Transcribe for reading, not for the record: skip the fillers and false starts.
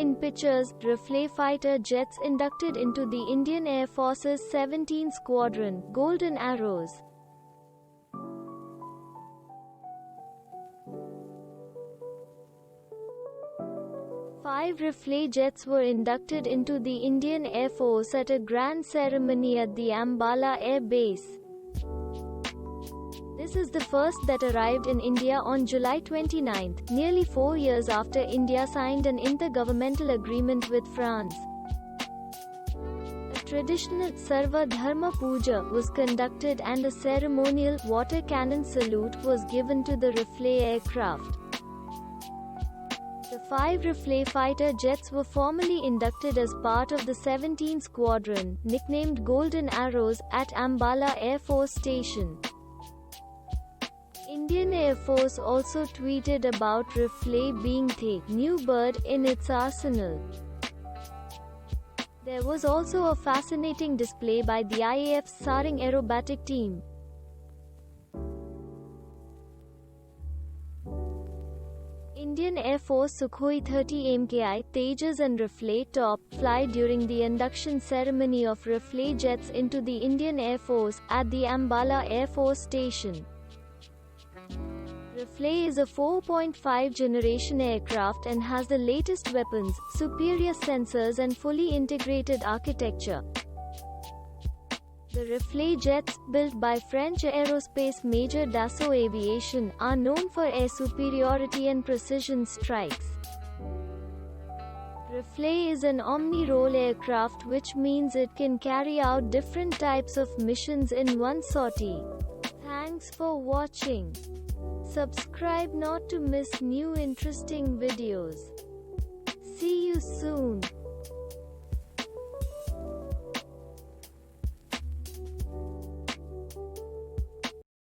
In pictures, Rafale Fighter Jets inducted into the Indian Air Force's 17th Squadron, Golden Arrows. Five Rafale jets were inducted into the Indian Air Force at a grand ceremony at the Ambala Air Base. This is the first that arrived in India on July 29, nearly 4 years after India signed an intergovernmental agreement with France. A traditional Sarva Dharma Puja was conducted and a ceremonial water cannon salute was given to the Rafale aircraft. The 5 Rafale fighter jets were formally inducted as part of the 17th Squadron, nicknamed Golden Arrows, at Ambala Air Force Station. Indian Air Force also tweeted about Rafale being the new bird in its arsenal. There was also a fascinating display by the IAF's Sarang aerobatic team. Indian Air Force Sukhoi 30 MKI, Tejas and Rafale top fly during the induction ceremony of Rafale jets into the Indian Air Force, at the Ambala Air Force Station. Rafale is a 4.5 generation aircraft and has the latest weapons, superior sensors and fully integrated architecture. The Rafale jets, built by French aerospace major Dassault Aviation, are known for air superiority and precision strikes. Rafale is an omni-role aircraft, which means it can carry out different types of missions in one sortie. Thanks for watching. Subscribe not to miss new interesting videos. See you soon.